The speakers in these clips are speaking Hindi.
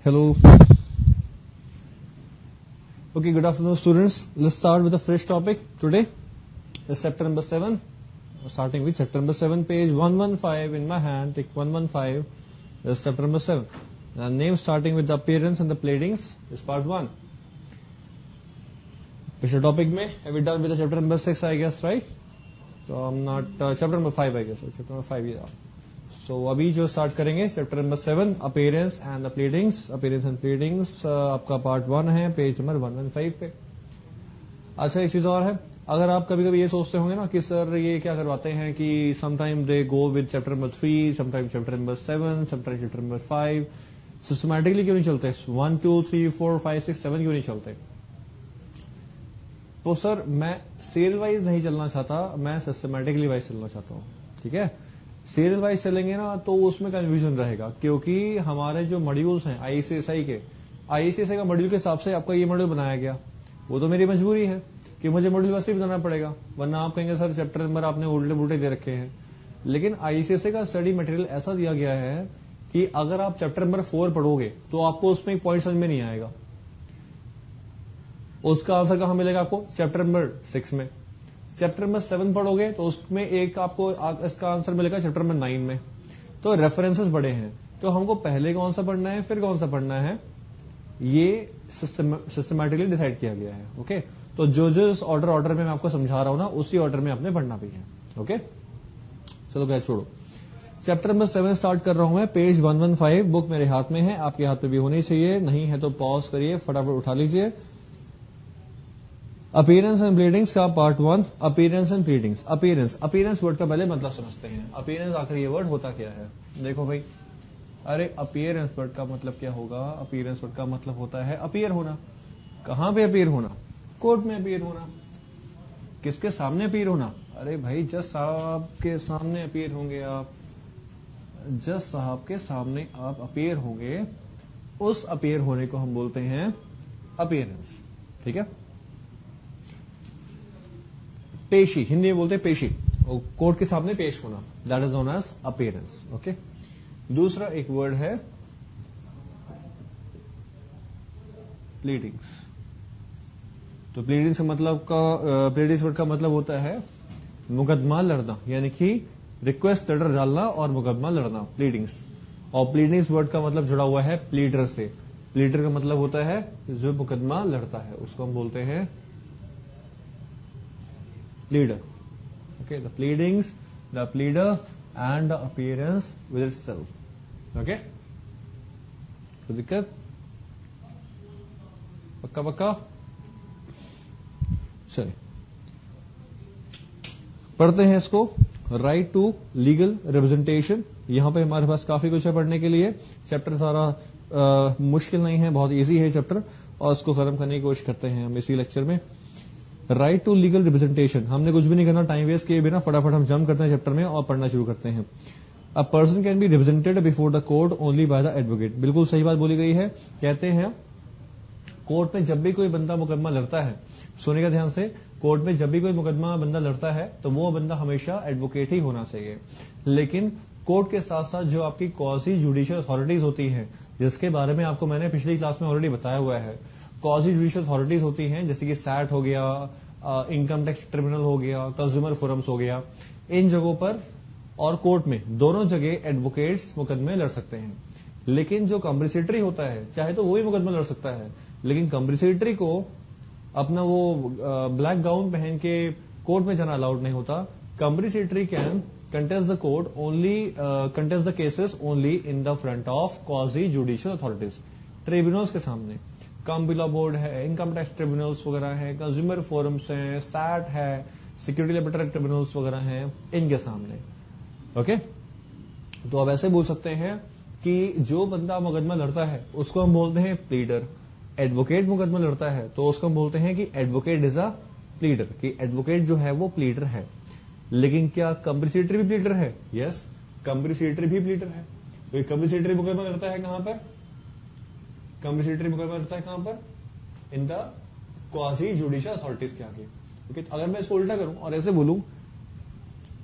Hello. Okay, good afternoon, students. Let's start with a fresh topic today. It's chapter number 7. Starting with chapter number 7, page 115 in my hand. Take 115. That's chapter number 7. Name starting with the appearance and the pleadings is part 1. पिछले topic में have we done with the chapter number 6, I guess, right? So I'm not chapter number 5, I guess. So chapter number 5 yeah. So अभी जो स्टार्ट करेंगे chapter number 7 appearance and the pleadings. Appearance and pleadings आपका पार्ट 1 है, पेज नंबर 115 पे. अच्छा, एक चीज और है, अगर आप कभी कभी ये सोचते होंगे ना कि सर ये क्या करवाते हैं कि sometime they go with chapter number 3, sometime chapter number 7, sometime chapter number 5, systematically क्यों नहीं चलते? 1 2 3 4 5 6 7 क्यों नहीं चलते? तो सर मैं सीरियल वाइज नहीं चलना चाहता, मैं सिस्टमैटिकली वाइज चलना चाहता हूँ. ठीक है, सीरियल वाइज चलेंगे ना तो उसमें कंफ्यूजन रहेगा, क्योंकि हमारे जो मॉड्यूल्स हैं आईसीएसआई का मॉड्यूल के हिसाब से आपका ये मॉड्यूल बनाया गया. वो तो मेरी मजबूरी है कि मुझे मॉड्यूल वैसे ही बनाना पड़ेगा, वरना आप कहेंगे सर चैप्टर नंबर आपने उल्टे पुल्टे दे रखे हैं. लेकिन आईसीएसआई का स्टडी मटेरियल ऐसा दिया गया है कि अगर आप चैप्टर नंबर 4 पढ़ोगे तो आपको उसमें एक पॉइंट समझ में नहीं आएगा. उसका आंसर कहां मिलेगा आपको? चैप्टर नंबर 6 में. चैप्टर नंबर 7 पढ़ोगे तो उसमें एक आपको इसका आंसर मिलेगा चैप्टर नंबर 9 में. तो रेफरेंसेस बड़े हैं, तो हमको पहले कौन सा पढ़ना है फिर कौन सा पढ़ना है, ये सिस्टमैटिकली डिसाइड किया गया है. ओके, तो जो इस ऑर्डर में मैं आपको समझा रहा हूं ना, उसी ऑर्डर में आपने पढ़ना भी है. ओके, चलो क्या छोड़ो, चैप्टर नंबर 7 स्टार्ट कर रहा हूं मैं. पेज 115 बुक मेरे हाथ में है, आपके हाथ में भी होनी चाहिए, नहीं है तो पॉज करिए, फटाफट उठा लीजिए. अपीयरेंस एंड प्लीडिंग्स का part 1. Appearance and pleadings. Appearance word का पहले मतलब समझते हैं. अपीयरेंस आखिर ये वर्ड होता क्या है? देखो भाई, अरे अपीयरेंस वर्ड का मतलब क्या होगा? अपीयरेंस वर्ड का मतलब होता है अपीयर होना. कहां पे अपीयर होना? कोर्ट में अपीयर होना. किसके सामने अपीयर होना? अरे भाई जज साहब के सामने अपीयर होंगे आप. जज साहब के सामने आप अपीयर होंगे, उस अपीयर होने को हम बोलते हैं अपीयरेंस. ठीक है, पेशी, हिंदी में बोलते हैं पेशी, कोर्ट के सामने पेश होना, that is known as appearance. Okay, दूसरा एक वर्ड है प्लीडिंग्स. तो प्लीडिंग्स वर्ड का मतलब होता है मुकदमा लड़ना, यानी कि रिक्वेस्ट लेटर डालना और मुकदमा लड़ना, प्लीडिंग्स. और प्लीडिंग्स वर्ड का मतलब जुड़ा हुआ है प्लीडर से. प्लीडर का मतलब होता है जो मुकदमा लड़ता है, उसको हम बोलते हैं pleader. Okay, the pleadings, the pleader and the appearance with itself. Okay, तो दिक्कत पक्का चलिए पढ़ते हैं इसको. Right to legal representation. यहां पे हमारे पास काफी कुछ है पढ़ने के लिए. चैप्टर सारा मुश्किल नहीं है, बहुत इजी है चैप्टर, और इसको खत्म करने की कोशिश करते हैं हम इसी लेक्चर में. Right to legal representation. हमने कुछ भी नहीं करना, टाइम वेस्ट किए बिना फटाफट हम जंप करते हैं चैप्टर में और पढ़ना शुरू करते हैं. A person can be represented before the court only by the advocate. बिल्कुल सही बात बोली गई है. कहते हैं कोर्ट में जब भी कोई बंदा मुकदमा लड़ता है, सुनिएगा ध्यान से, कोर्ट में जब भी कोई मुकदमा बंदा लड़ता है तो वो बंदा हमेशा एडवोकेट ही होना चाहिए. लेकिन कोर्ट के साथ साथ जो आपकी क्वासी जुडिशियल अथॉरिटीज होती है, जिसके बारे में आपको मैंने पिछली क्लास में ऑलरेडी बताया हुआ है, क्वासी जुडिशियल अथॉरिटीज होती हैं जैसे कि सैट हो गया, इनकम टैक्स ट्रिब्यूनल हो गया, कंज्यूमर फोरम्स हो गया. इन जगहों पर और कोर्ट में दोनों जगह एडवोकेट्स मुकदमे लड़ सकते हैं. लेकिन जो कंप्रेसिटरी होता है, चाहे तो वो ही मुकदमा लड़ सकता है, लेकिन कंप्रेसिटरी को अपना वो ब्लैक गाउन पहन के कोर्ट में जाना अलाउड नहीं होता. कंप्रेसिटरी can contest the court only contest the cases only in the front of quasi judicial authorities, tribunals के सामने. कम बिला बोर्ड है, इनकम टैक्स ट्रिब्यूनल्स वगैरह है, कंज्यूमर फोरम्स हैं, सैट है, सिक्योरिटी लिबर्टरी ट्रिब्यूनल्स वगैरह हैं, इनके सामने. ओके, तो अब ऐसे बोल सकते हैं कि जो बंदा मुकदमा लड़ता है उसको हम बोलते हैं प्लीडर. एडवोकेट मुकदमा लड़ता है तो उसको हम बोलते हैं कि एडवोकेट इज अ प्लीडर, कि एडवोकेट जो है वो प्लीडर है. लेकिन क्या कंप्रेसिटरी भी प्लीडर है? यस, कंप्रेसिटरी भी प्लीडर है. तो कंप्रेसिटरी मुकदमा लड़ता है कहां पर? कंप्रेसिटरी मुकदमा लड़ता है कहां पर? In the quasi judicial authorities के आगे. ओके, अगर मैं इसको उल्टा करूं और ऐसे बोलूं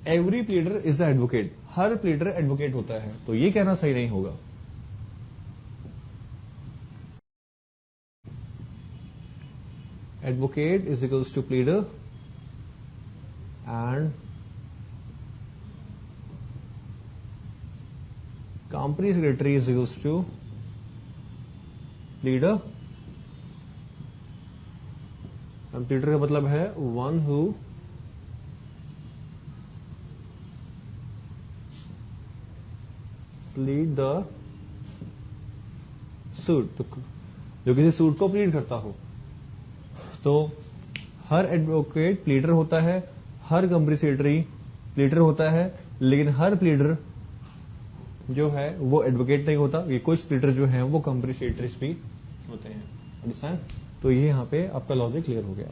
every pleader is the advocate, हर प्लीडर एडवोकेट होता है, तो ये कहना सही नहीं होगा. Advocate is equals to pleader and company secretary is equals to pleader. Pleader का मतलब है one who plead the suit, जो किसी सूट को प्लीड करता हो। तो हर एडवोकेट प्लीडर होता है, हर कंपनी सेक्रेटरी प्लीडर होता है, लेकिन हर प्लीडर जो है वो एडवोकेट नहीं होता। ये कुछ प्लीडर जो हैं वो कंपनी सेक्रेटरीज भी होते हैं। अंडरस्टैंड? तो ये यहां पे आपका लॉजिक क्लियर हो गया।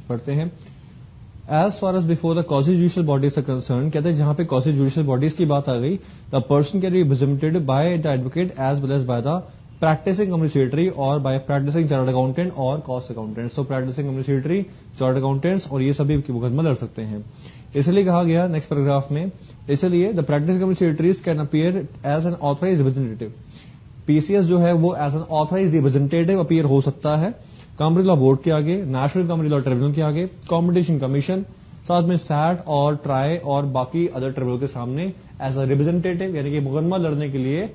पढ़ते हैं। As far as before the quasi judicial bodies are concern, कहते हैं जहां पे कॉजी जुडिशियल बॉडीज की बात आ गई, the person can be represented by the advocate as well as by the practising company secretary और बाय प्रैक्टिसिंग चार्टर्ड अकाउंटेंट और cost accountant. So practising company secretary, chartered accountants और ये सभी मुकदमा लड़ सकते हैं। इसलिए कहा गया नेक्स्ट पैराग्राफ में, इसलिए the practising company secretaries can appear as an authorized representative. PCS जो है वो as an authorized representative appear हो सकता है कंपनी लॉ बोर्ड के आगे, नेशनल कंपनी लॉ ट्रिब्यूनल के आगे, कॉम्पिटिशन कमीशन, साथ में सैट और ट्राई और बाकी अदर ट्रिब्यूनल के सामने एज अ रिप्रेजेंटेटिव, यानी कि मुकदमा लड़ने के लिए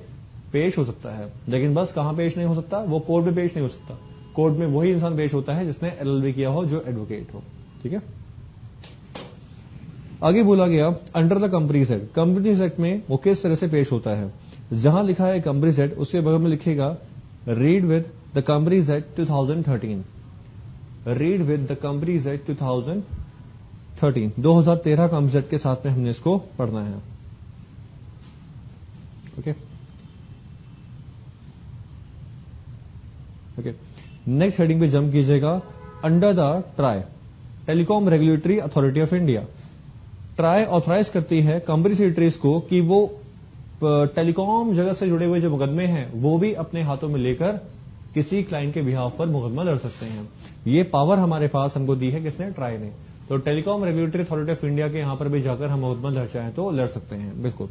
पेश हो सकता है। लेकिन बस कहां पेश नहीं हो सकता, वो कोर्ट में पेश नहीं हो सकता। कोर्ट में वही इंसान पेश होता है जिसने एलएलबी किया हो, जो एडवोकेट हो। ठीक है। आगे बोला गया under the companies act. Companies act में वो किस तरह से पेश होता है। जहां लिखा है कंपनीज एक्ट, उसके बगल में लिखेगा read with the companies act 2013। Read with the companies act 2013 2013 companies act के साथ में हमने इसको पढ़ना है। Okay okay. नेक्स्ट हेडिंग पे जंप कीजिएगा। Under the TRAI, telecom regulatory authority of India. TRAI authorize करती है कंपनी सेक्रेटरीज को कि वो टेलीकॉम जगत से जुड़े हुए जो मुकदमे हैं वो भी अपने हाथों में लेकर किसी क्लाइंट के बिहाफ पर मुकदमा लड़ सकते हैं। ये पावर हमारे पास हमको दी है किसने, ट्राई ने। तो telecom regulatory authority of India के यहां पर भी जाकर हम मुकदमा लड़ चाहें तो लड़ सकते हैं, बिल्कुल।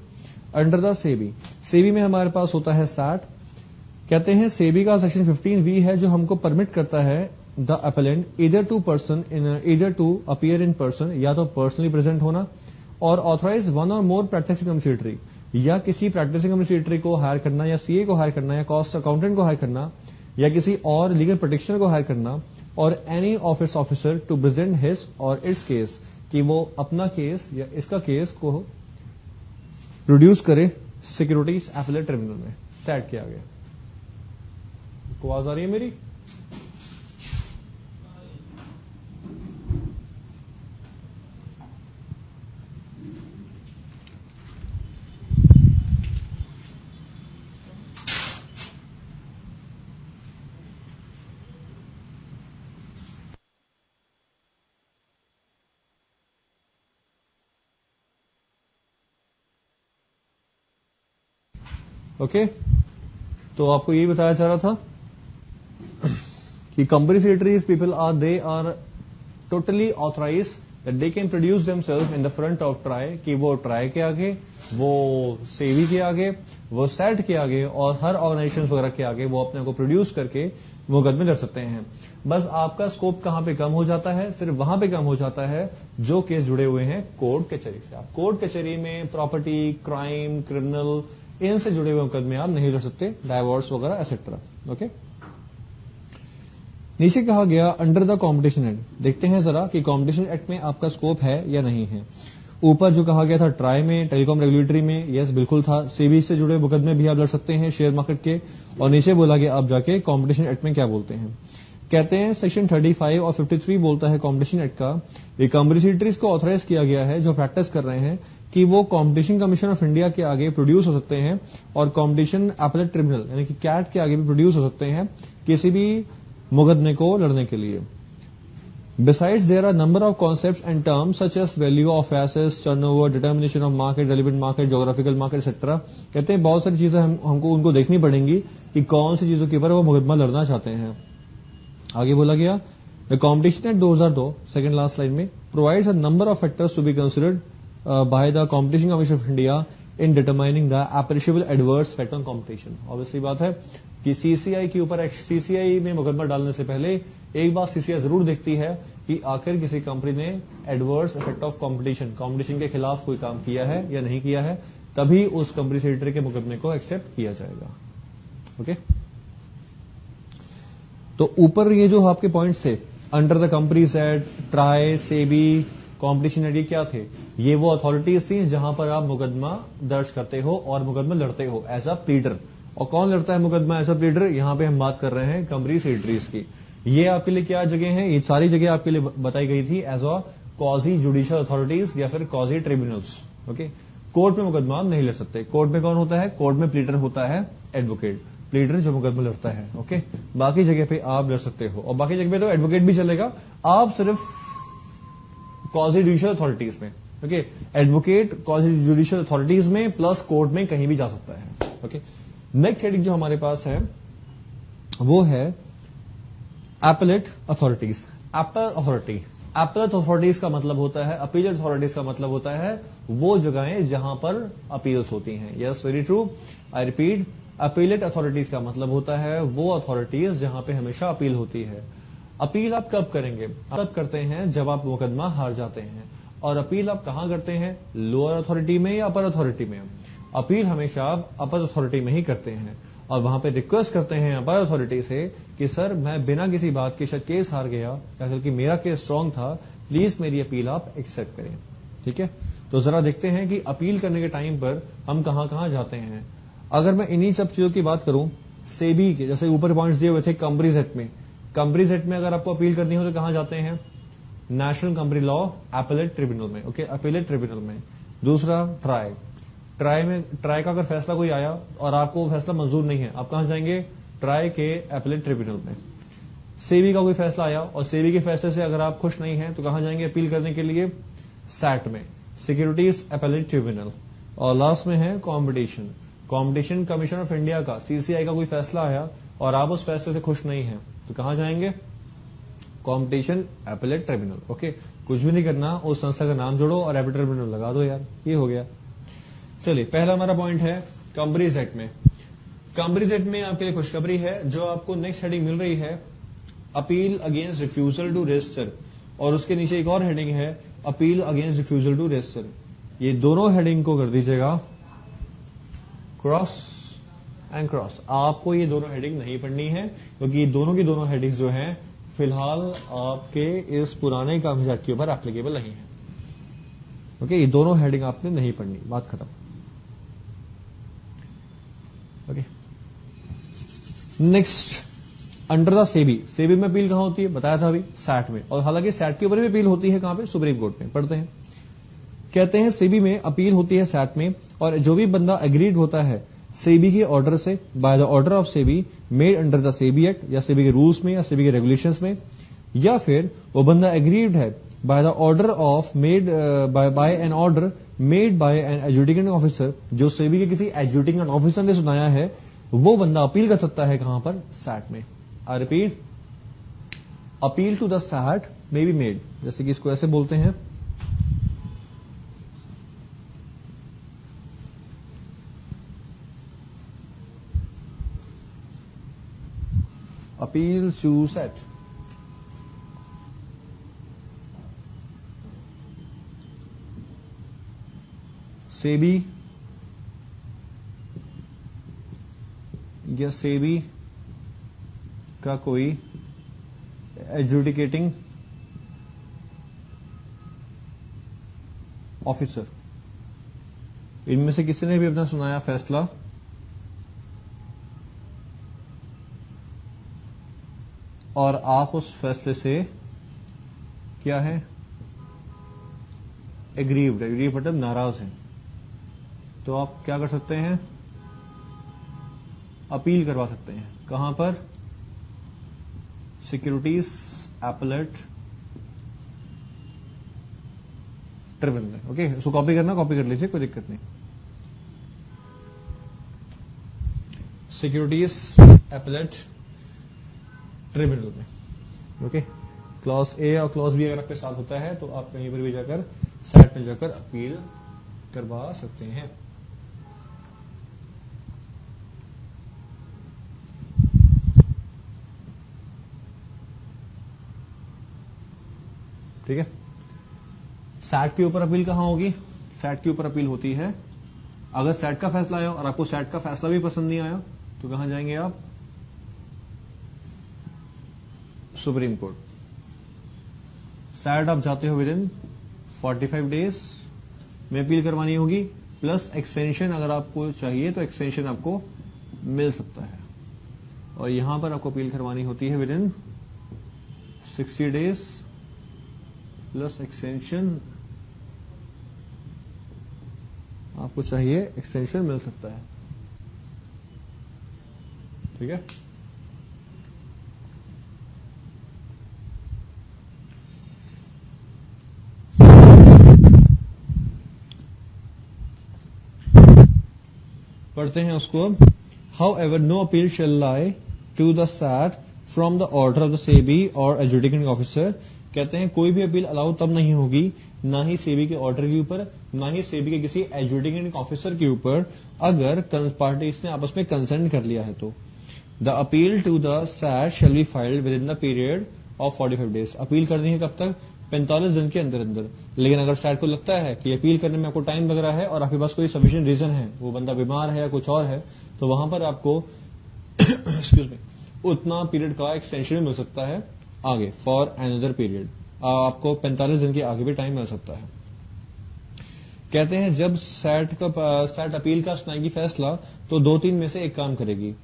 अंडर द सेबी, सेबी में हमारे पास होता है सैट। कहते हैं सेबी का सेक्शन 15V है जो हमको परमिट करता है the appellant either to appear in person, या तो पर्सनली प्रेजेंट होना, और ऑथराइज वन और मोर प्रैक्टिसिंग कंपनी सेक्रेटरी, या किसी प्रैक्टिसिंग कंपनी सेक्रेटरी को हायर करना, या सीए को हायर करना, या कॉस्ट अकाउंटेंट को हायर करना, या किसी और लीगल प्रोटेक्शनर को हायर करना, और any office officer to present his और इट्स केस, कि वो अपना केस या इसका केस को प्रोड्यूस करे सिक्योरिटीज एपेलेट ट्रिब्यूनल में, सैट किया गया। आवाज आ रही है मेरी? ओके तो आपको यही बताया जा रहा था कि company secretaries people are totally authorize that they can produce themselves in the front of TRAI, कि वो ट्राई के आगे, वो सेबी के आगे, वो सैट के आगे और हर ऑर्गेनाइजेशन वगैरह के आगे वो अपने को प्रोड्यूस करके मुकदमे कर सकते हैं। बस आपका स्कोप कहां पे कम हो जाता है, सिर्फ वहां पे कम हो जाता है जो केस जुड़े हुए हैं कोर्ट कचहरी से। आप कोर्ट कचहरी में प्रॉपर्टी, क्राइम, क्रिमिनल, इनसे जुड़े हुए मुकदमे आप नहीं लड़ सकते, डाइवोर्स वगैरह एसेट्रा। ओके। नीचे कहा गया अंडर द कॉम्पिटिशन एक्ट। देखते हैं जरा कि कॉम्पिटिशन एक्ट में आपका स्कोप है या नहीं है। ऊपर जो कहा गया था ट्राई में, टेलीकॉम रेगुलेटरी में, यस बिल्कुल था। सेबी से जुड़े मुकदमे भी आप लड़ सकते हैं शेयर मार्केट के। और नीचे बोला गया आप जाके कॉम्पिटिशन एक्ट में क्या बोलते हैं। कहते हैं सेक्शन 35 और 53 बोलता है कॉम्पिटिशन एक्ट का, ये कंपनी सेक्रेटरीज को ऑथराइज किया गया है जो प्रैक्टिस कर रहे हैं कि वो कॉम्पिटिशन कमीशन ऑफ इंडिया के आगे प्रोड्यूस हो सकते हैं और कॉम्पिटिशन एपेलेट ट्रिब्यूनल यानी कि कैट के आगे भी प्रोड्यूस हो सकते हैं किसी भी मुकदमे को लड़ने के लिए। Besides, there are number of concepts and terms such as value of assets, turnover, determination of market, relevant market, geographical market, etc. कहते हैं बहुत सारी चीजें हमको उनको देखनी पड़ेंगी कि कौन सी चीजों के ऊपर वो मुकदमा लड़ना चाहते हैं। आगे बोला गया the competition act 2002 second last line में provides a number of factors to be considered by the Competition Commission of India in determining the appreciable adverse effect on competition. Obviously बात है कि सीसीआई के ऊपर, सीसीआई में मुकदमा डालने से पहले एक बार सीसीआई जरूर देखती है कि आखिर किसी कंपनी ने एडवर्स इफेक्ट ऑफ कंपटीशन के खिलाफ कोई काम किया है या नहीं किया है, तभी उस कंपनी सेक्रेटरी के मुकदमे को एक्सेप्ट किया जाएगा। ओके, तो ऊपर ये जो आपके पॉइंट्स थे, under the companies act, try, SEBI, competition act, ये क्या थे? ये वो अथॉरिटीज थी जहां पर आप मुकदमा दर्ज करते हो और मुकदमा लड़ते हो एज अ प्लीडर। और कौन लड़ता है मुकदमा एज अ प्लीडर? यहां पे हम बात कर रहे हैं कंपनी सेक्रेटरीज की। ये आपके लिए क्या जगह है? ये सारी जगह आपके लिए बताई गई थी as a quasi judicial authorities या फिर क्वाजी ट्रिब्यूनल्स। ओके, कोर्ट में मुकदमा नहीं लड़ सकते। कोर्ट में कौन होता है? कोर्ट में प्लीडर होता है, एडवोकेट, प्लीडर जो मुकदमा लड़ता है। ओके, बाकी जगह पे आप लड़ सकते हो, और बाकी जगह पे तो एडवोकेट भी चलेगा, आप सिर्फ क्वाजी जुडिशियल अथॉरिटीज में। Okay, advocate quasi judicial authorities में प्लस कोर्ट में कहीं भी जा सकता है। ओके, नेक्स्ट हेडिंग जो हमारे पास है वो है एपेलेट अथॉरिटीज। एपेलेट अथॉरिटीज का मतलब होता है, अपीलेट अथॉरिटीज का मतलब होता है वो जगहें जहां पर अपील्स होती हैं। Yes, very true, I repeat, appellate authorities का मतलब होता है वो अथॉरिटीज जहां पे हमेशा अपील होती है। अपील आप कब करेंगे? तब करते हैं जब आप मुकदमा हार जाते हैं। और अपील आप कहां करते हैं? लोअर अथॉरिटी में या अपर अथॉरिटी में? अपील हमेशा आप अपर अथॉरिटी में ही करते हैं, और वहां पे रिक्वेस्ट करते हैं अपर अथॉरिटी से कि सर मैं बिना किसी बात के शायद केस हार गया या फिर कि मेरा केस स्ट्रांग था, प्लीज मेरी अपील आप एक्सेप्ट करें। ठीक है, तो जरा देखते हैं कि अपील करने के टाइम पर हम कहां कहां जाते हैं। अगर मैं इन्हीं सब चीजों की बात करूं, सेबी के जैसे ऊपर पॉइंट्स दिए हुए थे, कंपनीज एक्ट में, कंपनीज एक्ट में अगर आपको अपील करनी हो तो कहां जाते हैं? National company law appellate tribunal में। ओके, एपेलेट ट्रिब्यूनल में। दूसरा ट्राई का अगर फैसला कोई आया और आपको वो फैसला मंजूर नहीं है, आप कहां जाएंगे? ट्राई के एपेलेट ट्रिब्यूनल में। सेबी का कोई फैसला आया और सेबी के फैसले से अगर आप खुश नहीं हैं तो कहां जाएंगे अपील करने के लिए? सैट में, सिक्योरिटीज एपेलेट ट्रिब्यूनल। और लास्ट में है कॉम्पिटिशन कमीशन ऑफ इंडिया का, सीसीआई का कोई फैसला आया और आप उस फैसले से खुश नहीं हैं तो कहां जाएंगे? Competition appellate tribunal. ओके, कुछ भी नहीं करना, उस संस्था का नाम जोड़ो और एपेलेट ट्रिब्यूनल लगा दो यार, ये हो गया। चलिए, पहला हमारा पॉइंट है कंपनीज एक्ट में। कंपनीज एक्ट में आपके लिए खुशखबरी है, जो आपको नेक्स्ट हेडिंग मिल रही है appeal against refusal to register, और उसके नीचे एक और हेडिंग है appeal against refusal to register. ये दोनों हेडिंग को कर दीजिएगा क्रॉस एंड क्रॉस। आपको ये दोनों हेडिंग नहीं पढ़नी है क्योंकि ये दोनों की दोनों हेडिंग जो हैं फिलहाल आपके इस पुराने कागजात एक्ट के ऊपर एप्लीकेबल नहीं है। ओके, ये दोनों हेडिंग आपने नहीं पढ़नी, बात खत्म। Okay, next, under the SEBI में अपील कहां होती है? बताया था अभी, सैट में। और हालांकि सैट के ऊपर भी अपील होती है कहां पे? सुप्रीम कोर्ट में। पढ़ते हैं, कहते हैं सेबी में अपील होती है सैट में, और जो भी बंदा एग्रीड होता है सेबी के ऑर्डर से, bye the order of SEBI made under the SEBI act, या सेबी के रूल्स में या सेबी के रेगुलेशंस में, या फिर वो बंदा एग्रीड है by the order of made by an order made by an adjudicating officer, जो सेबी के किसी एडजुडिकेटिंग ऑफिसर ने सुनाया है, वो बंदा अपील कर सकता है कहां पर? सैट में। I repeat, appeal to the SAT may be made, जैसे कि इसको ऐसे बोलते हैं, अपील टू सैट। सेबी या सेबी का कोई एडजुडिकेटिंग ऑफिसर, इनमें से किसी ने भी अपना सुनाया फैसला और आप उस फैसले से क्या है? एग्रीव्ड मतलब नाराज हैं, तो आप क्या कर सकते हैं? अपील करवा सकते हैं। कहां पर? Securities appellate tribunal. ओके, इसको कॉपी करना, कॉपी कर लीजिए, कोई दिक्कत नहीं। सिक्योरिटीज एपेलेट ट्रिब्यूनल में। ओके, क्लॉज ए और क्लॉज बी अगर आपके साथ होता है तो आप कहीं पर भी जाकर सैट में जाकर अपील करवा सकते हैं। ठीक है। सैट के ऊपर अपील कहां होगी? सैट के ऊपर अपील होती है, अगर सैट का फैसला आया और आपको सैट का फैसला भी पसंद नहीं आया तो कहां जाएंगे आप? Supreme court. सैट आप जाते हो विद इन 45 डेज में अपील करवानी होगी, प्लस एक्सटेंशन अगर आपको चाहिए तो एक्सटेंशन आपको मिल सकता है। और यहां पर आपको अपील करवानी होती है with in 60 days plus extension आपको चाहिए, एक्सटेंशन मिल सकता है। ठीक है। पढ़ते हैं उसको अब। However, no appeal shall lie to the SAT from the order of the SEBI or adjudicating officer। कहते हैं कोई भी अपील अलाउ तब नहीं होगी, ना ही सेबी के ऑर्डर के ऊपर, ना ही सेबी के किसी एडजुडिकेटिंग ऑफिसर के ऊपर, अगर पार्टीज ने आपस में कंसर्न कर लिया है तो। The appeal to the SAT shall be filed within the period of 45 days. Appeal करनी है कब तक? 45 दिन के अंदर अंदर। लेकिन अगर सैट को लगता है कि अपील करने में आपको टाइम लग रहा है और आपके पास कोई सफिशिएंट रीजन है, वो बंदा बीमार है या कुछ और है, तो वहां पर आपको एक्सक्यूज मी उतना पीरियड का एक्सटेंशन मिल सकता है आगे, फॉर अनदर पीरियड। आपको 45 दिन के आगे भी टाइम मिल सकता है। कहते हैं जब सैट अपील का सुनाएगी फैसला तो 2-3 में से एक काम करेगी।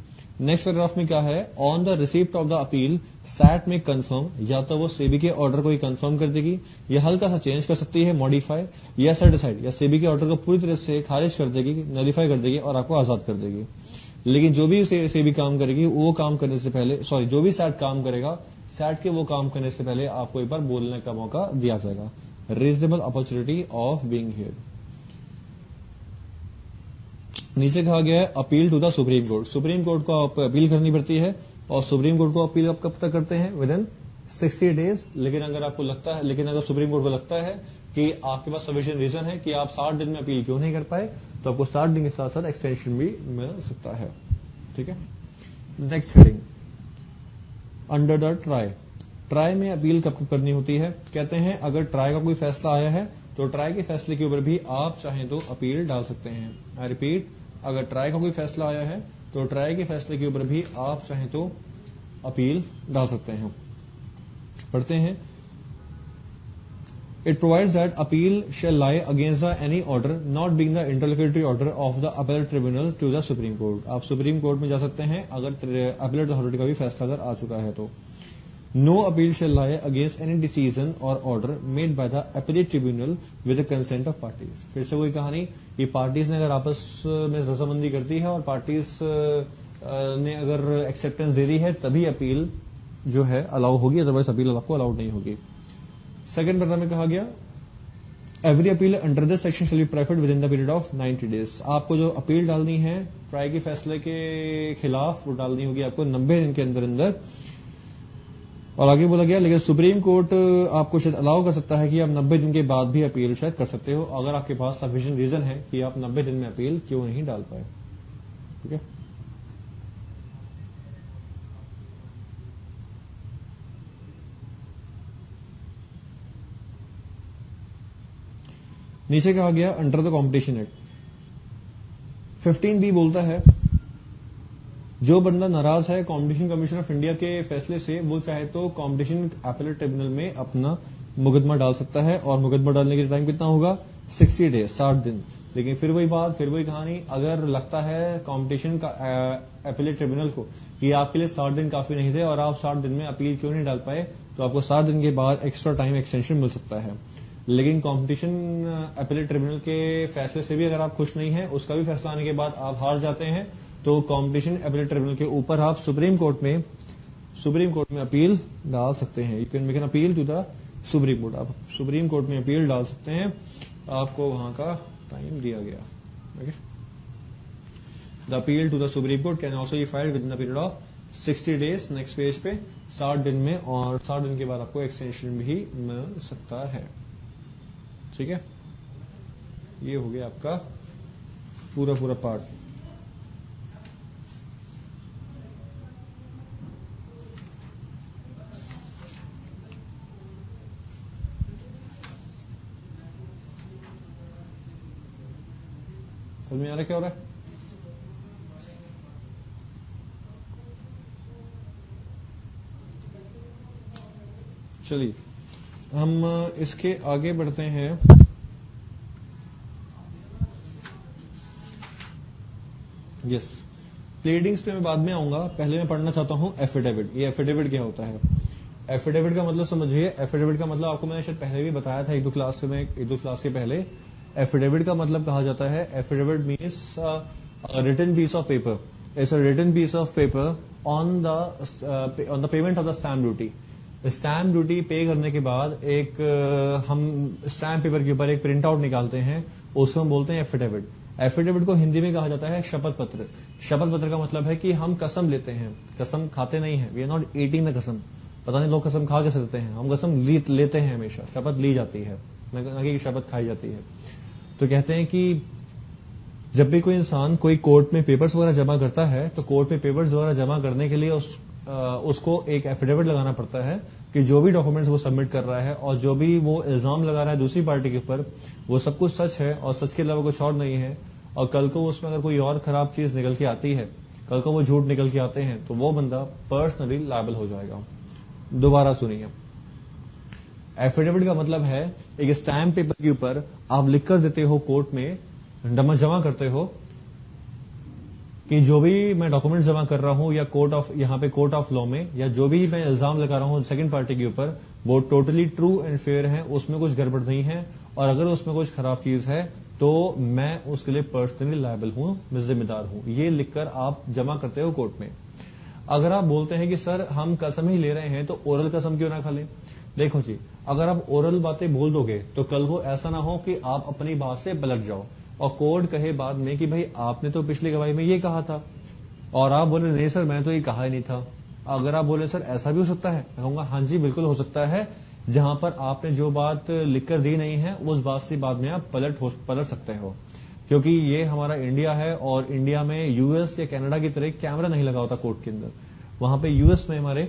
नेक्स्ट पैराग्राफ में क्या है? On the receipt of the appeal SAT में कंफर्म, या तो वो सेबी के ऑर्डर को ही कंफर्म कर देगी, या हल्का सा चेंज कर सकती है, मॉडिफाई, या सर्टिसाइड, या सेबी के ऑर्डर को पूरी तरह से खारिज कर देगी, नलीफाई कर देगी और आपको आजाद कर देगी। लेकिन जो भी सेबी काम करेगी वो काम करने से पहले, जो भी सैट काम करेगा, सैट के वो काम करने से पहले आपको एक बार बोलने का मौका दिया जाएगा। Reasonable opportunity of being heard. नीचे कहा गया है appeal to the supreme court. Supreme court को आप अपील करनी पड़ती है, और सुप्रीम कोर्ट को अपील आप कब तक करते हैं? With in 60 days. लेकिन अगर सुप्रीम कोर्ट को लगता है कि आपके पास सफिशिएंट रीजन है कि आप 60 दिन में अपील क्यों नहीं कर पाए, तो आपको 60 दिन के साथ साथ एक्सटेंशन भी मिल सकता है। ठीक है। Next heading, under the try. Try में अपील कब करनी होती है? कहते हैं अगर ट्राई का कोई फैसला आया है तो ट्राई के फैसले के ऊपर भी आप चाहें तो अपील डाल सकते हैं। आई रिपीट, अगर ट्राई का कोई फैसला आया है तो ट्राई के फैसले के ऊपर भी आप चाहें तो अपील डाल सकते हैं। पढ़ते हैं। It provides that appeal shall lie against the any order not being the interlocutory order of the appellate tribunal to the Supreme Court। आप सुप्रीम कोर्ट में जा सकते हैं अगर appellate अथॉरिटी का भी फैसला अगर आ चुका है तो। No appeal shall lie against any decision or order made by the appellate tribunal with the consent of parties। फिर से वही कहानी, ये पार्टीज ने अगर आपस में रजामंदी कर दी है और पार्टीज ने अगर एक्सेप्टेंस दे दी है तभी अपील जो है अलाउ होगी, अदरवाइज अपील आपको अलाउड नहीं होगी। सेकंड पैराग्राफ में कहा गया every appeal under this section shall be preferred with in the period of 90 days. आपको जो अपील डालनी है ट्राई के फैसले के खिलाफ वो डालनी होगी आपको 90 दिन के अंदर अंदर। और आगे बोला गया लेकिन सुप्रीम कोर्ट आपको शायद अलाउ कर सकता है कि आप 90 दिन के बाद भी अपील शायद कर सकते हो, अगर आपके पास सफिशिएंट रीजन है कि आप 90 दिन में अपील क्यों नहीं डाल पाए। ठीक है। नीचे कहा गया under the competition act 15B बोलता है जो बंदा नाराज है कॉम्पिटिशन कमीशन ऑफ इंडिया के फैसले से, वो चाहे तो कॉम्पिटिशन अपीलेट ट्रिब्यूनल में अपना मुकदमा डाल सकता है, और मुकदमा डालने के टाइम कितना होगा? 60 डेज, 60 दिन। लेकिन फिर वही बात, फिर वही कहानी, अगर लगता है कॉम्पिटिशन का अपीलेट ट्रिब्यूनल को कि आपके लिए 60 दिन काफी नहीं थे और आप 60 दिन में अपील क्यों नहीं डाल पाए, तो आपको 60 दिन के बाद एक्स्ट्रा टाइम एक्सटेंशन मिल सकता है। लेकिन कंपटीशन अपीलेट ट्रिब्यूनल के फैसले से भी अगर आप खुश नहीं हैं, उसका भी फैसला आने के बाद आप हार जाते हैं, तो कंपटीशन अपीलेट ट्रिब्यूनल के ऊपर आप सुप्रीम कोर्ट में अपील डाल सकते हैं। You can make an appeal to the supreme court. आप सुप्रीम कोर्ट में अपील डाल सकते हैं, आपको वहां का टाइम दिया गया। Okay. The appeal to the supreme court can also be filed within the period of 60 days. Next page पे 60 दिन में, और 60 दिन के बाद आपको एक्सटेंशन भी मिल सकता है। ठीक है। ये हो गया आपका पूरा पार्ट। समझ में आ रहा है क्या हो रहा है? चलिए हम इसके आगे बढ़ते हैं। यस, प्लीडिंग्स पे मैं बाद में आऊंगा, पहले मैं पढ़ना चाहता हूं एफिडेविट। ये एफिडेविट क्या होता है? एफिडेविट का मतलब समझिए। एफिडेविट का मतलब आपको मैंने शायद पहले भी बताया था, एक दो क्लास के पहले। एफिडेविट का मतलब कहा जाता है, affidavit means written piece of paper. It's a written piece of paper on the payment of the stamp duty. Stamp duty पे करने के बाद एक हम स्टैम्प पेपर के ऊपर एक प्रिंट आउट निकालते हैं, उसको हम बोलते हैं एफिडेविट। एफिडेविट को हिंदी में कहा जाता है शपथ पत्र। शपथ पत्र का मतलब है कि हम कसम लेते हैं, कसम खाते नहीं है। We are not eating the कसम। पता नहीं लोग कसम खा कैसे लेते हैं, हम कसम लेते हैं हमेशा। शपथ ली जाती है, न कि शपथ खाई जाती है। तो कहते हैं कि जब भी कोई इंसान कोई कोर्ट में पेपर्स वगैरह जमा करता है, तो कोर्ट में पेपर्स वगैरह जमा करने के लिए उसको एक एफिडेविट लगाना पड़ता है कि जो भी डॉक्यूमेंट्स वो सबमिट कर रहा है और जो भी वो इल्जाम लगा रहा है दूसरी पार्टी के ऊपर, वो सब कुछ सच है और सच के अलावा कुछ और नहीं है। और कल को उसमें अगर कोई और खराब चीज निकल के आती है, कल को वो झूठ निकल के आते हैं, तो वो बंदा पर्सनली लायबल हो जाएगा। दोबारा सुनिए, एफिडेविट का मतलब है एक स्टैम्प पेपर के ऊपर आप लिख कर देते हो, कोर्ट में जमा करते हो कि जो भी मैं डॉक्यूमेंट जमा कर रहा हूं या यहाँ पे कोर्ट ऑफ लॉ में, या जो भी मैं इल्जाम लगा रहा हूं सेकंड पार्टी के ऊपर, वो टोटली ट्रू एंड फेयर है, उसमें कुछ गड़बड़ नहीं है। और अगर उसमें कुछ खराब चीज है तो मैं उसके लिए पर्सनली लायबल हूं, मैं जिम्मेदार हूं। ये लिखकर आप जमा करते हो कोर्ट में। अगर आप बोलते हैं कि सर हम कसम ही ले रहे हैं, तो ओरल कसम क्यों ना खा लें? देखो जी, अगर आप ओरल बातें बोल दोगे तो कल को ऐसा ना हो कि आप अपनी बात से पलट जाओ और कोर्ट कहे बाद में कि भाई आपने तो पिछली गवाही में ये कहा था, और आप बोले नहीं सर मैं तो ये कहा ही नहीं था। अगर आप बोले सर ऐसा भी हो सकता है, मैं कहूंगा हाँ जी बिल्कुल हो सकता है। जहां पर आपने जो बात लिखकर दी नहीं है, उस बात से बाद में आप पलट सकते हो, क्योंकि ये हमारा इंडिया है और इंडिया में यूएस या कनाडा की तरह कैमरा नहीं लगा होता कोर्ट के अंदर। वहां पे यूएस में हमारे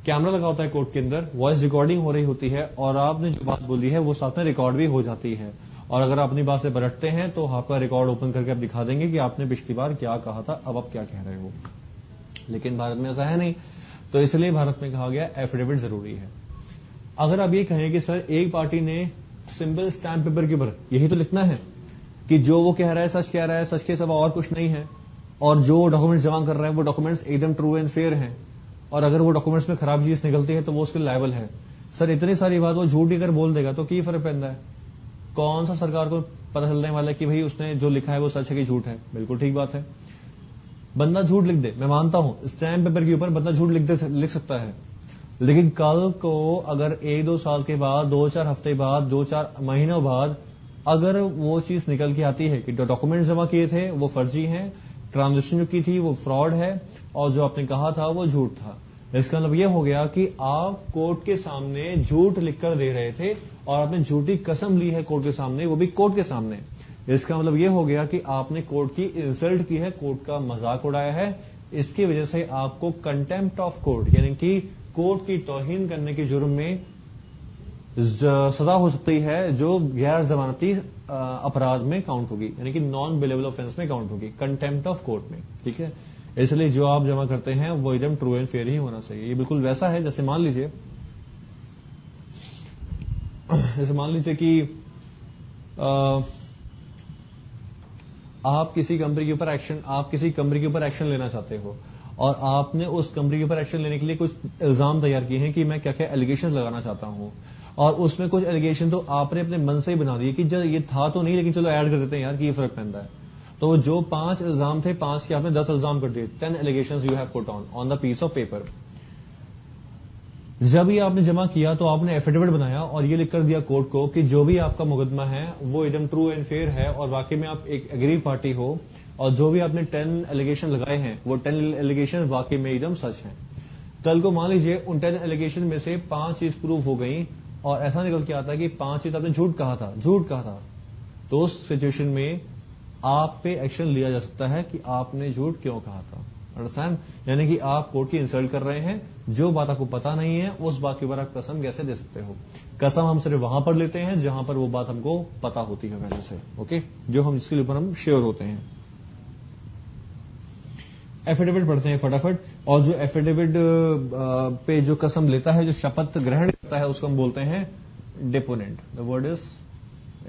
कैमरा लगा होता है कोर्ट के अंदर, वॉइस रिकॉर्डिंग हो रही होती है और आपने जो बात बोली है वो साथ में रिकॉर्ड भी हो जाती है। और अगर आप अपनी बात से पलटते हैं तो आपका रिकॉर्ड ओपन करके आप दिखा देंगे कि आपने पिछली बार क्या कहा था, अब आप क्या कह रहे हो। लेकिन भारत में ऐसा है नहीं, तो इसलिए भारत में कहा गया एफिडेविट जरूरी है। अगर आप ये कहें कि सर एक पार्टी ने सिंपल स्टैम्प पेपर के ऊपर यही तो लिखना है कि जो वो कह रहा है सच कह रहा है, सच के सिवा और कुछ नहीं है, और जो डॉक्यूमेंट्स जमा कर रहा है वो डॉक्यूमेंट्स एकदम ट्रू एंड फेयर हैं, और अगर वो डॉक्यूमेंट्स में खराब चीज निकलती है तो वो उसके लायबल है। सर इतनी सारी बात वो झूठ ही अगर बोल देगा तो क्या फर्क पैदा है? कौन सा सरकार को पता चलने वाला है कि भाई उसने जो लिखा है वो सच है कि झूठ है? बिल्कुल ठीक बात है। बंदा झूठ लिख दे, मैं मानता हूं स्टैम्प पेपर के ऊपर बंदा झूठ लिख सकता है, लेकिन कल को अगर 1-2 साल के बाद, 2-4 हफ्ते बाद, 2-4 महीनों बाद अगर वो चीज निकल के आती है कि जो डॉक्यूमेंट जमा किए थे वो फर्जी हैं, ट्रांजेक्शन जो की थी वो फ्रॉड है, और जो आपने कहा था वो झूठ था, इसका मतलब ये हो गया कि आप कोर्ट के सामने झूठ लिखकर दे रहे थे और आपने झूठी कसम ली है कोर्ट के सामने, वो भी कोर्ट के सामने। इसका मतलब ये हो गया कि आपने कोर्ट की इंसल्ट की है, कोर्ट का मजाक उड़ाया है। इसकी वजह से आपको कंटेम्प्ट ऑफ कोर्ट यानी कि कोर्ट की तौहीन करने के जुर्म में सजा हो सकती है, जो गैर जमानती अपराध में काउंट होगी, यानी कि नॉन बिलेबल ऑफेंस में काउंट होगी, कंटेम्प्ट ऑफ कोर्ट में। ठीक है, इसलिए जो आप जमा करते हैं वो एकदम ट्रू एंड फेयर ही होना चाहिए। ये बिल्कुल वैसा है जैसे मान लीजिए कि आप किसी कंपनी के ऊपर एक्शन लेना चाहते हो और आपने उस कंपनी के ऊपर एक्शन लेने के लिए कुछ इल्जाम तैयार किए हैं कि मैं क्या क्या एलिगेशन लगाना चाहता हूं, और उसमें कुछ एलिगेशन तो आपने अपने मन से ही बना दिए कि जब ये था तो नहीं, लेकिन चलो ऐड कर देते हैं यार कि ये फर्क पैदा है। तो जो 5 इल्जाम थे, 5 के आपने 10 इल्जाम कर दिए। 10 allegations you have put on the piece of paper. जब ये आपने जमा किया तो आपने एफिडेविट बनाया और ये लिख कर दिया कोर्ट को कि जो भी आपका मुकदमा है वो एकदम ट्रू एंड फेयर है और वाकई में आप एक एग्री पार्टी हो, और जो भी आपने 10 एलिगेशन लगाए हैं वो 10 एलिगेशन वाकई में एकदम सच हैं। कल को मान लीजिए उन 10 एलिगेशन में से 5 चीज प्रूव हो गई और ऐसा निकल के आता है कि 5 चीज आपने झूठ कहा था, तो उस सिचुएशन में आप पे एक्शन लिया जा सकता है कि आपने झूठ क्यों कहा था। अंडरस्टैंड? यानी कि आप कोर्ट की इंसल्ट कर रहे हैं, जो बात आपको पता नहीं है उस बात के ऊपर आप कसम कैसे दे सकते हो। कसम हम सिर्फ वहां पर लेते हैं जहां पर वो बात हमको पता होती है पहले से, ओके, जो हम जिसके ऊपर हम श्योर होते हैं। एफिडेविट पढ़ते हैं फटाफट। और जो एफिडेविट पे जो कसम लेता है, जो शपथ ग्रहण करता है, उसको हम बोलते हैं deponent. The word is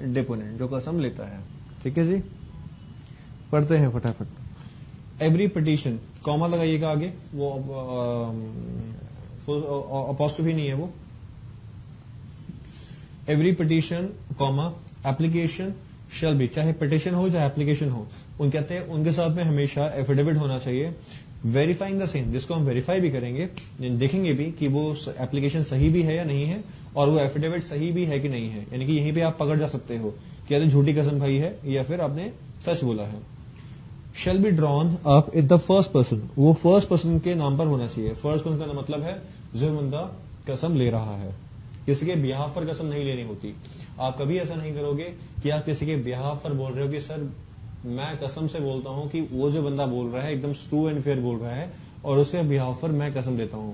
deponent, जो कसम लेता है। ठीक है जी, पढ़ते हैं फटाफट। एवरी पिटीशन, कॉमा लगाइएगा आगे, वो अपॉस्ट्रोफी नहीं है वो। Every petition comma application shall be, चाहे पिटीशन हो चाहे एप्लीकेशन हो, उन कहते हैं उनके साथ में हमेशा एफिडेविट होना चाहिए। वेरीफाइंग द सेम, जिसको हम वेरीफाई भी करेंगे, देखेंगे भी कि वो एप्लीकेशन सही भी है या नहीं है, और वो एफिडेविट सही भी है कि नहीं है। यानी कि यहीं पे आप पकड़ जा सकते हो कि अरे झूठी कसम खाई है या फिर आपने सच बोला है। Shall be drawn up in the first person, वो फर्स्ट पर्सन के नाम पर होना चाहिए। फर्स्ट पर्सन का मतलब है जो बंदा कसम ले रहा है, किसी के बिहाफ पर कसम नहीं लेनी होती। आप कभी ऐसा नहीं करोगे कि आप किसी के बिहाफ पर बोल रहे हो कि सर मैं कसम से बोलता हूं कि वो जो बंदा बोल रहा है एकदम ट्रू एंड फेयर बोल रहा है, और उसके बिहाफ पर मैं कसम देता हूं।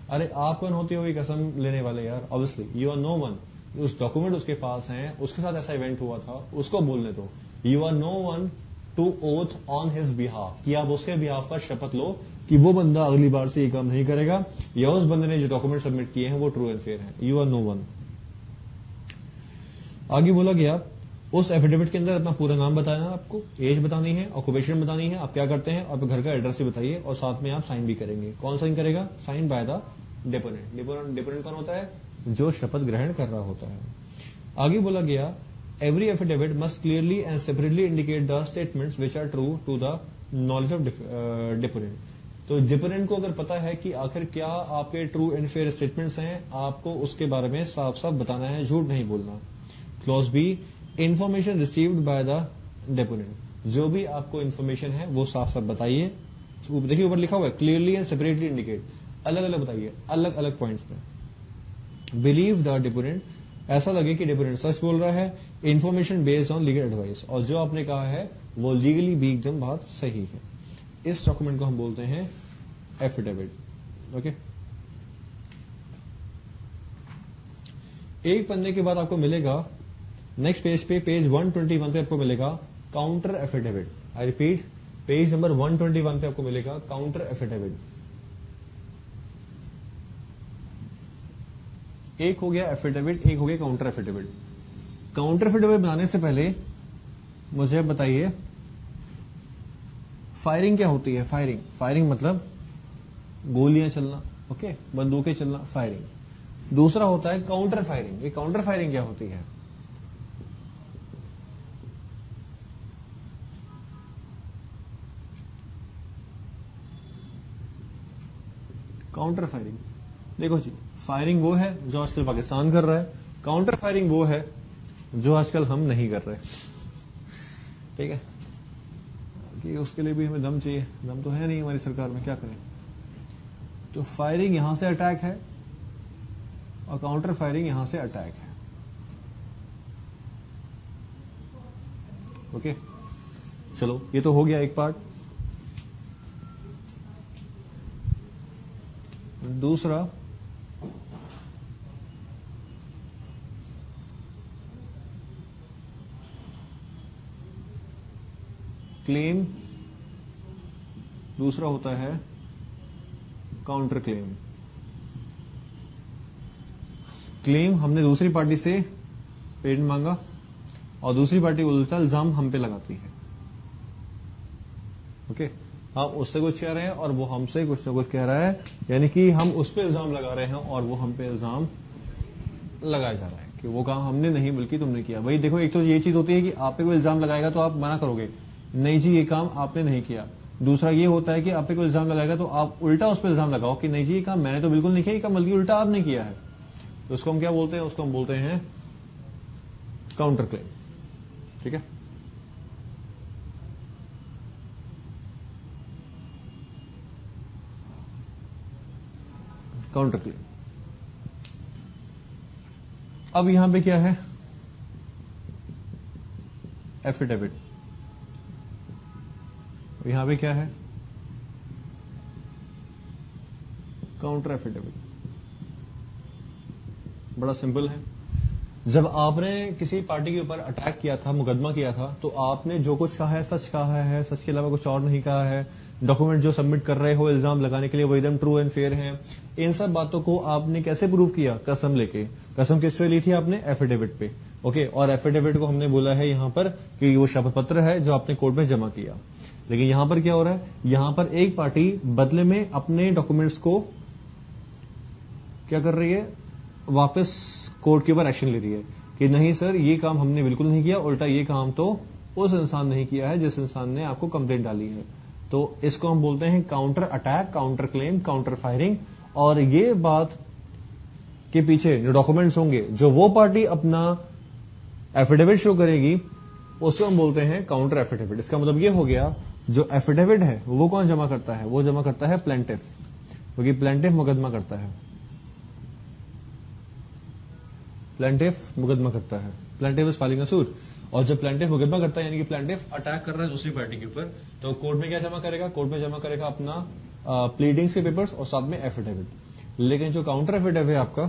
अरे आप कौन होते हो ये कसम लेने वाले यार? Obviously you are no one. उस डॉक्यूमेंट उसके पास है, उसके साथ ऐसा इवेंट हुआ था, उसको बोलने दो। You are no one to oath on his behalf, कि आप उसके बिहाफ पर शपथ लो कि वो बंदा अगली बार से ये काम नहीं करेगा, या उस बंदे ने जो डॉक्यूमेंट सबमिट किए हैं वो ट्रू एंड फेयर है। You are no one. आगे बोला गया उस एफिडेविट के अंदर अपना पूरा नाम बताना, आपको एज बतानी है, ऑक्यूपेशन बतानी है, आप क्या करते हैं, और घर का एड्रेस भी बताइए, और साथ में आप साइन भी करेंगे। कौन साइन करेगा? Sign by the deponent. Deponent कौन होता है? जो शपथ ग्रहण कर रहा होता है। आगे बोला गया every affidavit must clearly and separately indicate the statements which are true to the knowledge of deponent. तो डिपोनेंट को अगर पता है कि आखिर क्या आपके ट्रू एंड फेयर स्टेटमेंट्स हैं, आपको उसके बारे में साफ साफ बताना है, झूठ नहीं बोलना। Clause B, information received by the deponent, जो भी आपको इंफॉर्मेशन है वो साफ साफ बताइए। देखिए ऊपर लिखा हुआ है क्लियरली एंड सेपरेटली इंडिकेट, अलग अलग बताइए, अलग अलग पॉइंट्स पे। बिलीव द डिपोनेंट, ऐसा लगे कि डिपोनेंट सच बोल रहा है। Information based on legal advice, और जो आपने कहा है वो लीगली भी एकदम बात सही है। इस डॉक्यूमेंट को हम बोलते हैं एफिडेविट। ओके, एक पन्ने के बाद आपको मिलेगा नेक्स्ट पेज पे, पेज 121 पे आपको मिलेगा counter affidavit. I repeat, page number 121 पे आपको मिलेगा काउंटर एफिडेविट। एक हो गया एफिडेविट, एक हो गया काउंटर एफिडेविट। काउंटर एफिडेविट बनाने से पहले मुझे बताइए फायरिंग क्या होती है? फायरिंग मतलब गोलियां चलना, ओके, बंदूकें चलना, फायरिंग। दूसरा होता है काउंटर फायरिंग। ये काउंटर फायरिंग क्या होती है? काउंटर फायरिंग, देखो जी, फायरिंग वो है जो आजकल पाकिस्तान कर रहा है, काउंटर फायरिंग वो है जो आजकल हम नहीं कर रहे। ठीक है, कि उसके लिए भी हमें दम चाहिए, दम तो है नहीं हमारी सरकार में, क्या करें। तो फायरिंग यहां से अटैक है और काउंटर फायरिंग यहां से अटैक है। ओके, चलो ये तो हो गया एक पार्ट। दूसरा, क्लेम, दूसरा होता है काउंटर क्लेम। क्लेम हमने दूसरी पार्टी से पेमेंट मांगा और दूसरी पार्टी उल्टा इल्जाम हम पे लगाती है। ओके, हम उससे कुछ कह रहे हैं और वो हमसे कुछ ना कुछ कह रहा है, यानी कि हम उस पे इल्जाम लगा रहे हैं और वो हम पे इल्जाम लगाया जा रहा है कि वो काम हमने नहीं बल्कि तुमने किया। भाई देखो, एक तो ये चीज होती है कि आप पे कोई इल्जाम लगाएगा तो आप मना करोगे, नहीं जी ये काम आपने नहीं किया। दूसरा ये होता है कि आप पे कोई इल्जाम लगाएगा तो आप उल्टा उस पर इल्जाम लगाओ कि नहीं जी ये काम मैंने तो बिल्कुल नहीं किया, ये काम बल्कि उल्टा आपने किया है। तो उसको हम क्या बोलते हैं? उसको हम बोलते हैं काउंटर क्लेम। ठीक है, काउंटर क्लेम। अब यहां पे क्या है? एफिडेविट। यहां पे क्या है? Counter affidavit. बड़ा सिंपल है। जब आपने किसी पार्टी के ऊपर अटैक किया था, मुकदमा किया था, तो आपने जो कुछ कहा है सच कहा है, सच के अलावा कुछ और नहीं कहा है। डॉक्यूमेंट जो सबमिट कर रहे हो इल्जाम लगाने के लिए वो एकदम ट्रू एंड फेयर हैं। इन सब बातों को आपने कैसे प्रूव किया? कसम लेके। कसम किस पे ली थी आपने? एफिडेविट पे। ओके, और एफिडेविट को हमने बोला है यहां पर कि वो शपथ पत्र है जो आपने कोर्ट में जमा किया। लेकिन यहां पर क्या हो रहा है? यहां पर एक पार्टी बदले में अपने डॉक्यूमेंट्स को क्या कर रही है? वापस कोर्ट के ऊपर एक्शन ले रही है कि नहीं सर, ये काम हमने बिल्कुल नहीं किया, उल्टा ये काम तो उस इंसान ने ही किया है जिस इंसान ने आपको कंप्लेंट डाली है। तो इसको हम बोलते हैं counter attack, counter claim, counter firing. और ये बात के पीछे जो डॉक्यूमेंट्स होंगे, जो वो पार्टी अपना एफिडेविट शो करेगी, उसको हम बोलते हैं काउंटर एफिडेविट। इसका मतलब ये हो गया, जो एफिडेविट है वो कौन जमा करता है? वो जमा करता है प्लेंटिफ, क्योंकि प्लेंटिफ मुकदमा करता है। प्लेंटिफ मुकदमा करता है, plaintiff is filing a suit. और जब प्लेंटिफ मुकदमा करता है, यानी कि प्लेंटिफ अटैक कर रहा है दूसरी पार्टी के ऊपर, तो कोर्ट में क्या जमा करेगा? कोर्ट में जमा करेगा अपना प्लीडिंग्स के पेपर्स और साथ में एफिडेविट। लेकिन जो काउंटर एफिडेविट है आपका,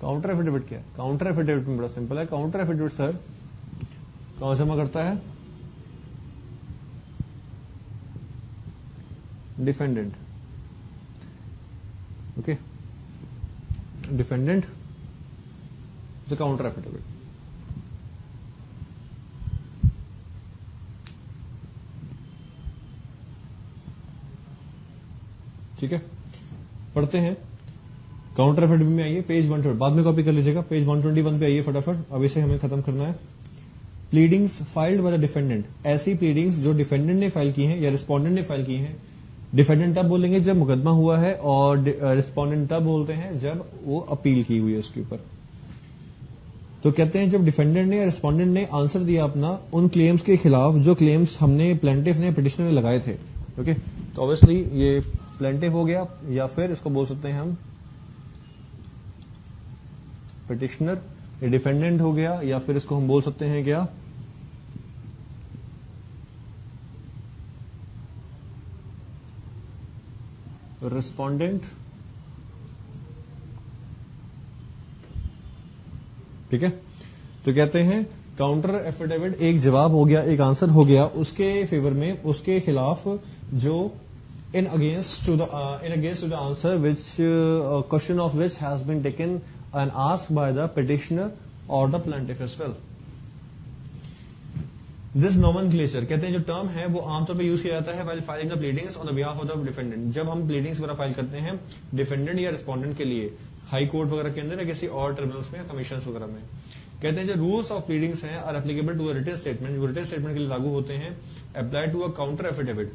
काउंटर एफिडेविट क्या है? काउंटर एफिडेविट में बड़ा सिंपल है। काउंटर एफिडेविट सर कौन जमा करता है? Defendant. Okay, defendant the counter affidavit. ठीक है, पढ़ते हैं। काउंटर एफिडेविट में आइए, पेज 120, बाद में कॉपी कर लीजिएगा, पेज 121 पे आइए फटाफट। अब इसे हमें खत्म करना है। Pleadings filed by the defendant, ऐसी प्लीडिंग्स जो डिफेंडेंट ने फाइल की हैं या रिस्पोंडेंट ने फाइल की हैं। डिफेंडेंट तब बोलेंगे जब मुकदमा हुआ है, और रिस्पोंडेंट तब बोलते हैं जब वो अपील की हुई है उसके ऊपर। तो कहते हैं जब डिफेंडेंट ने या रिस्पोंडेंट ने आंसर दिया अपना उन क्लेम्स के खिलाफ जो क्लेम्स हमने प्लेंटिफ ने पिटिशनर ने लगाए थे। ओके, तो ऑब्वियसली ये प्लेंटिफ हो गया, या फिर इसको बोल सकते हैं हम पिटिशनर। ये डिफेंडेंट हो गया, या फिर इसको हम बोल सकते हैं क्या? रिस्पोंडेंट। ठीक है, तो कहते हैं काउंटर एफिडेविट एक जवाब हो गया, एक आंसर हो गया उसके फेवर में, उसके खिलाफ जो in against to the answer which question of which has been taken and asked by the petitioner और the plaintiff as well. This nomenclature कहते हैं जो टर्म है वो आमतौर पे यूज किया जाता है while filing the pleadings on the behalf of the defendant. जब हम प्लीडिंग्स वगैरह फाइल करते हैं डिफेंडेंट या रिस्पोंडेंट के लिए, हाई कोर्ट वगैरह के अंदर या किसी और ट्रिब्यूनल्स में, कमीशन वगैरह में, कहते हैं जो रूल्स ऑफ प्लीडिंग्स हैं are applicable to a written statement, जो रिटन स्टेटमेंट के लिए लागू होते हैं, apply to a counter affidavit.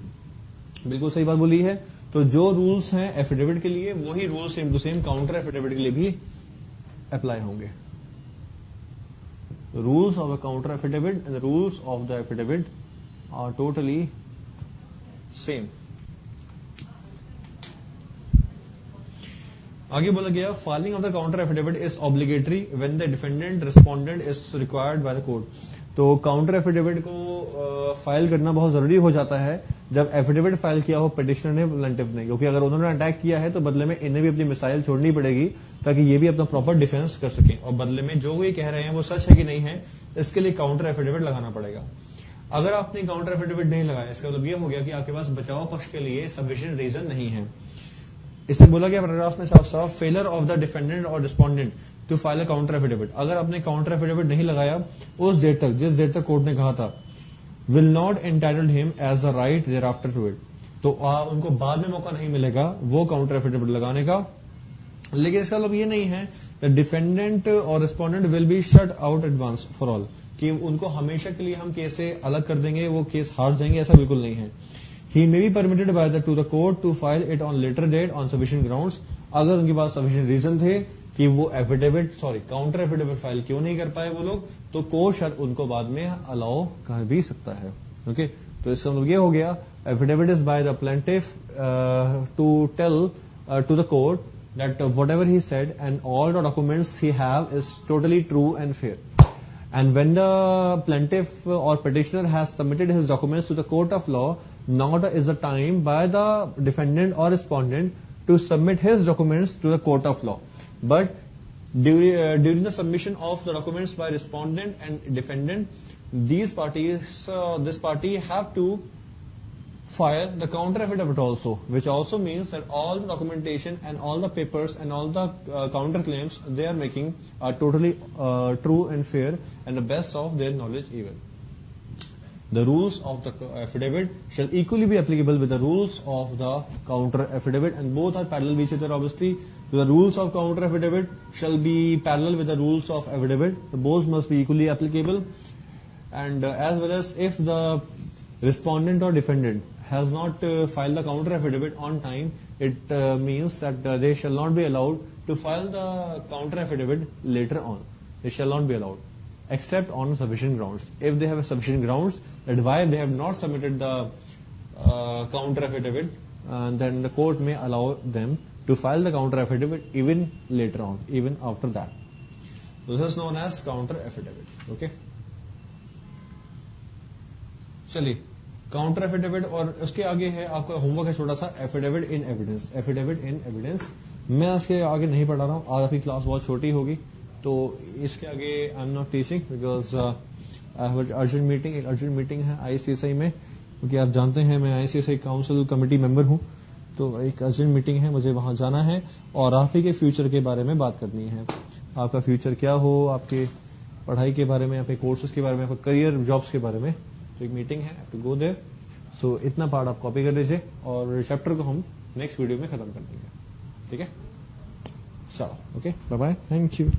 बिल्कुल सही बात बोली है। तो जो रूल्स हैं एफिडेविट के लिए, वही rules same to same counter affidavit के लिए भी अप्लाई होंगे। Rules of a counter affidavit and the rules of the affidavit are totally same. आगे बोला गया filing of the counter affidavit is obligatory when the defendant respondent is required by the court. तो काउंटर एफिडेविट को फाइल करना बहुत जरूरी हो जाता है जब एफिडेविट फाइल किया हो पिटिशनर ने, प्लेंटिफ ने, क्योंकि अगर उन्होंने अटैक किया है तो बदले में इन्हें भी अपनी मिसाइल छोड़नी पड़ेगी ताकि ये भी अपना प्रॉपर डिफेंस कर सकें, और बदले में जो ये कह रहे हैं वो सच है कि नहीं है, इसके लिए काउंटर एफिडेविट लगाना पड़ेगा। अगर आपने काउंटर एफिडेविट नहीं लगाया, इसका मतलब ये हो गया कि आपके पास बचाव पक्ष के लिए सफिशिएंट रीजन नहीं है। इससे बोला गया पैराग्राफ में साफ साफ, फेलर ऑफ द डिफेंडेंट और respondent to file a counter affidavit. अगर आपने काउंटर एफिडेविट नहीं लगाया उस डेट तक जिस डेट तक कोर्ट ने कहा था, will not entitled him as a right thereafter to it. तो उनको बाद में मौका नहीं मिलेगा वो काउंटर एफिडेविट लगाने का। लेकिन इसका मतलब ये नहीं है द डिफेंडेंट और respondent will be shut out advance for all, कि उनको हमेशा के लिए हम केस से अलग कर देंगे, वो केस हार जाएंगे, ऐसा बिल्कुल नहीं है। He may be permitted by the court to file it on later date on sufficient grounds। अगर उनके पास sufficient reason थे कि वो काउंटर एफिडेविट फाइल क्यों नहीं कर पाए वो लोग, तो कोर्ट उनको बाद में अलाउ कर भी सकता है। ओके, तो इसका मतलब ये हो गया, affidavit is by the plaintiff to tell to the court that whatever he said and all the documents he have is totally true and fair. And when the plaintiff or petitioner has submitted his documents to the court of law, now is the time by the defendant or respondent to submit his documents to the court of law. But during the submission of the documents by respondent and defendant, these parties, this party have to file the counter affidavit also, which also means that all the documentation and all the papers and all the counter claims they are making are totally true and fair and the best of their knowledge even. The rules of the affidavit shall equally be applicable with the rules of the counter affidavit, and both are parallel with each other obviously. The rules of counter affidavit shall be parallel with the rules of affidavit. Both must be equally applicable, and as well as if the respondent or defendant has not filed the counter affidavit on time, it means that they shall not be allowed to file the counter affidavit later on. They shall not be allowed, except on sufficient grounds. If they have sufficient grounds that why they have not submitted the counter affidavit, then the court may allow them to file the counter affidavit even later on, even after that. So this is known as counter affidavit. Okay. चलिए, काउंटर एफिडेविट और उसके आगे है आपका होमवर्क है छोटा सा, एफिडेविट इन एविडेंस. एफिडेविट इन एविडेंस मैं इसके आगे नहीं पढ़ा रहा हूँ, आज आपकी क्लास बहुत छोटी होगी, तो इसके आगे I am not teaching because I have urgent meeting. एक अर्जेंट मीटिंग है आईसीएसआई में, क्योंकि आप जानते हैं मैं आईसीएसआई काउंसिल कमेटी मेंबर हूँ, तो एक अर्जेंट मीटिंग है, मुझे वहां जाना है और आप ही के फ्यूचर के बारे में बात करनी है. आपका फ्यूचर क्या हो, आपके पढ़ाई के बारे में, आपके कोर्सेज के बारे में, आपके करियर जॉब्स के बारे में. तो एक मीटिंग है, टू गो देयर. सो इतना पार्ट आप कॉपी कर लीजिए और चैप्टर को हम नेक्स्ट वीडियो में खत्म कर देंगे. ठीक है, चलो, okay, bye bye, thank you.